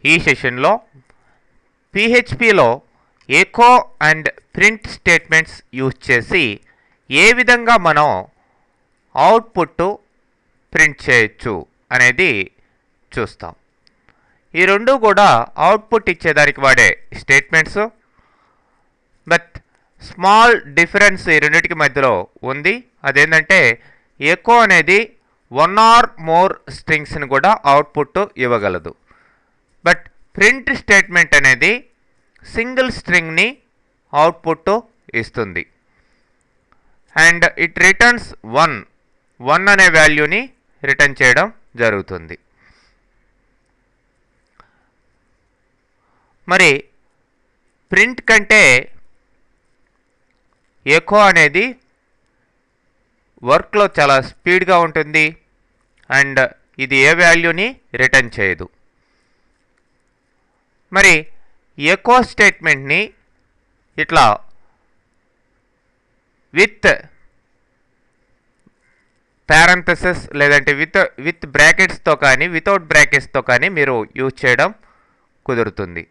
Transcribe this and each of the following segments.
ఈ సెషన్లో పిహెచ్పిలో echo and print statements use చేసి ఏ విధంగా మనం అవుట్పుట్ ప్రింట్ చేయొచ్చు అనేది చూస్తాం. ఈ రెండు కూడా అవుట్పుట్ ఇచ్చేదానికి వాడే స్టేట్మెంట్స్. బట్ స్మాల్ డిఫరెన్స్ ఈ రెండింటికి మధ్యలో ఉంది. అదేంటంటే ఎకో అనేది 1 or more స్ట్రింగ్స్ని కూడా అవుట్పుట్ ఇవ్వగలదు. బట్ ప్రింట్ స్టేట్మెంట్ అనేది సింగిల్ స్ట్రింగ్ని అవుట్పుట్ ఇస్తుంది. అండ్ ఇట్ రిటర్న్స్ 1 అనే వాల్యూని రిటర్న్ చేయడం జరుగుతుంది. మరి ప్రింట్ కంటే ఎకో అనేది వర్క్లో చాలా స్పీడ్గా ఉంటుంది అండ్ ఇది ఏ వాల్యూని రిటర్న్ చేయదు. మరి ఎకో స్టేట్మెంట్ని ఇట్లా విత్ పారెంథసిస్ లేదంటే విత్ బ్రాకెట్స్తో కానీ వితౌట్ బ్రాకెట్స్తో కానీ మీరు యూజ్ చేయడం కుదురుతుంది.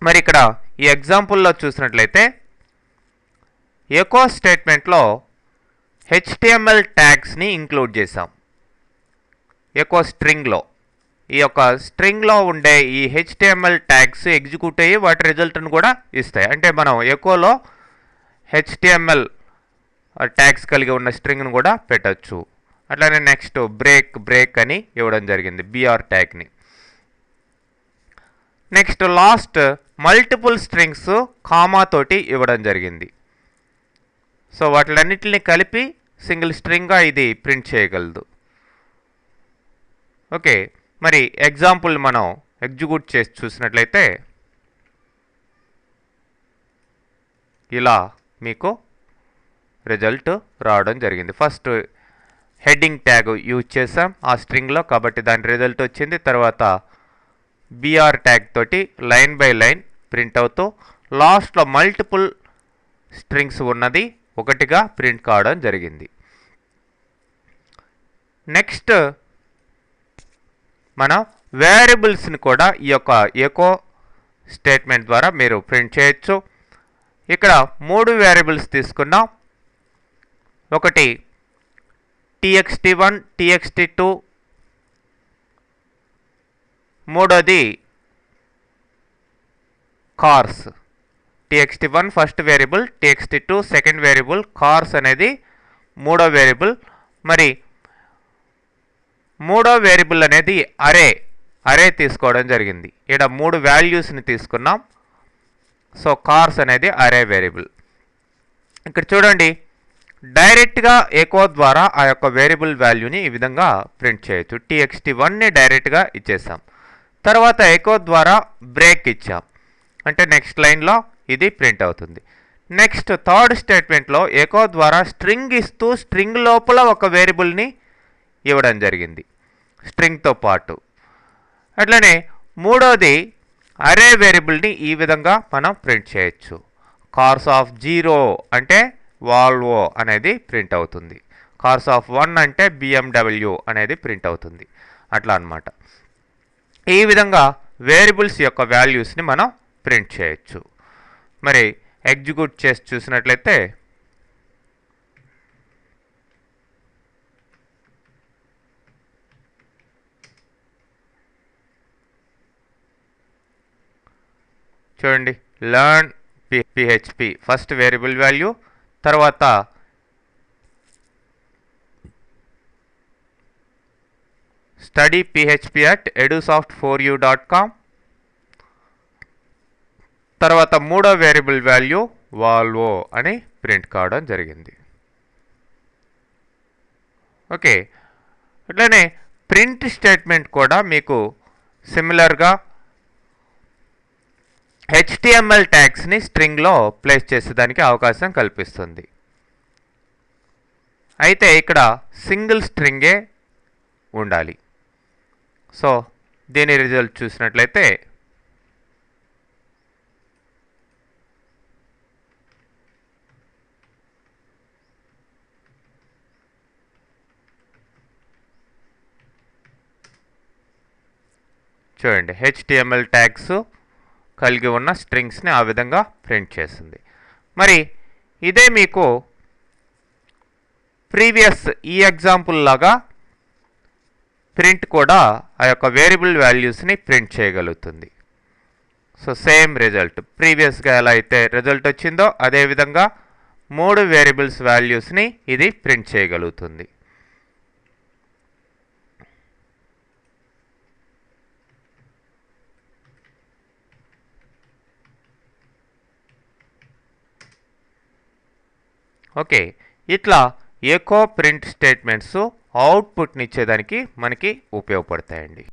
మరి ఇక్కడ ఈ ఎగ్జాంపుల్లో చూసినట్లయితే ఎకో స్టేట్మెంట్లో HTML ట్యాగ్స్ని ఇంక్లూడ్ చేసాం. ఎకో స్ట్రింగ్లో ఈ యొక్క స్ట్రింగ్లో ఉండే ఈ HTML ట్యాగ్స్ ఎగ్జిక్యూట్ అయ్యి వాటి రిజల్ట్ను కూడా ఇస్తాయి. అంటే మనం ఎకోలో HTML ట్యాగ్స్ కలిగి ఉన్న స్ట్రింగ్ను కూడా పెట్టచ్చు. అట్లానే నెక్స్ట్ బ్రేక్ అని ఇవ్వడం జరిగింది, BR ట్యాగ్ని. Next last multiple strings comma తోటి ఇవ్వడం జరిగింది. సో వాటిలన్నిటిని కలిపి సింగిల్ స్ట్రింగ్గా ఇది ప్రింట్ చేయగలదు. ఓకే, మరి ఎగ్జాంపుల్ మనం ఎగ్జిక్యూట్ చేసి చూసినట్లయితే ఇలా మీకు రిజల్ట్ రావడం జరిగింది. ఫస్ట్ హెడ్డింగ్ ట్యాగ్ యూజ్ చేసాం ఆ స్ట్రింగ్లో, కాబట్టి దాని రిజల్ట్ వచ్చింది. తర్వాత BR ట్యాగ్ తోటి లైన్ బై లైన్ ప్రింట్ అవుతూ లాస్ట్లో మల్టిపుల్ స్ట్రింగ్స్ ఉన్నది ఒకటిగా ప్రింట్ కావడం జరిగింది. నెక్స్ట్ మనం వేరియబుల్స్ని కూడా ఈ యొక్క ఎకో స్టేట్మెంట్ ద్వారా మీరు ప్రింట్ చేయొచ్చు. ఇక్కడ 3 వేరియబుల్స్ తీసుకున్నాం. ఒకటి txt1, txt2, మూడోది cars. txt1 first variable, txt2 second variable, cars అనేది మూడో వేరియబుల్. మరి మూడో వేరియబుల్ అనేది అరే తీసుకోవడం జరిగింది. ఇక్కడ 3 వాల్యూస్ని తీసుకున్నాం. సో కార్స్ అనేది అరే వేరియబుల్. ఇక్కడ చూడండి, డైరెక్ట్గా ఎకో ద్వారా ఆ యొక్క వేరియబుల్ వాల్యూని ఈ విధంగా ప్రింట్ చేయొచ్చు. txt1ని డైరెక్ట్గా ఇచ్చేసాం. తర్వాత ఎకో ద్వారా బ్రేక్ ఇచ్చాం, అంటే నెక్స్ట్ లైన్లో ఇది ప్రింట్ అవుతుంది. నెక్స్ట్ థర్డ్ స్టేట్మెంట్లో ఎకో ద్వారా స్ట్రింగ్ ఇస్తూ స్ట్రింగ్ లోపల ఒక వేరియబుల్ని ఇవ్వడం జరిగింది స్ట్రింగ్తో పాటు. అట్లనే మూడోది అరే వేరియబుల్ని ఈ విధంగా మనం ప్రింట్ చేయొచ్చు. కార్స్ ఆఫ్ 0 అంటే వాల్వో అనేది ప్రింట్ అవుతుంది. కార్స్ ఆఫ్ 1 అంటే BMW అనేది ప్రింట్ అవుతుంది. అట్లా అన్నమాట. ఈ విధంగా వేరియబుల్స్ యొక్క వాల్యూస్ని మనం ప్రింట్ చేయొచ్చు. మరి ఎగ్జిక్యూట్ చేసి చూసినట్లయితే చూడండి, learn PHP first variable value, తర్వాత స్టడీ PHP at edusoft4u.com, తర్వాత మూడో వేరియబుల్ వాల్యూ వాల్వో అని ప్రింట్ కావడం జరిగింది. ఓకే, అట్లనే ప్రింట్ స్టేట్మెంట్ కూడా మీకు సిమిలర్గా HTML ట్యాగ్స్ని స్ట్రింగ్లో ప్లేస్ చేసేదానికి అవకాశం కల్పిస్తుంది. అయితే ఇక్కడ సింగిల్ స్ట్రింగే ఉండాలి. సో దీని రిజల్ట్ చూసినట్లయితే చూడండి HTML ట్యాగ్స్ కలిగి ఉన్న స్ట్రింగ్స్ని ఆ విధంగా ప్రింట్ చేస్తుంది. మరి ఇదే మీకు ప్రీవియస్ ఈ ఎగ్జాంపుల్ లాగా ప్రింట్ కూడా ఆ యొక్క వేరియబుల్ వాల్యూస్ని ప్రింట్ చేయగలుగుతుంది. సో సేమ్ రిజల్ట్ ప్రీవియస్గా ఎలా అయితే రిజల్ట్ వచ్చిందో అదేవిధంగా 3 వేరియబుల్స్ వాల్యూస్ని ఇది ప్రింట్ చేయగలుగుతుంది. ఓకే, ఇట్లా ఎకో ప్రింట్ స్టేట్మెంట్స్ అవుట్పుట్ని ఇచ్చేదానికి మనకి ఉపయోగపడతాయండి.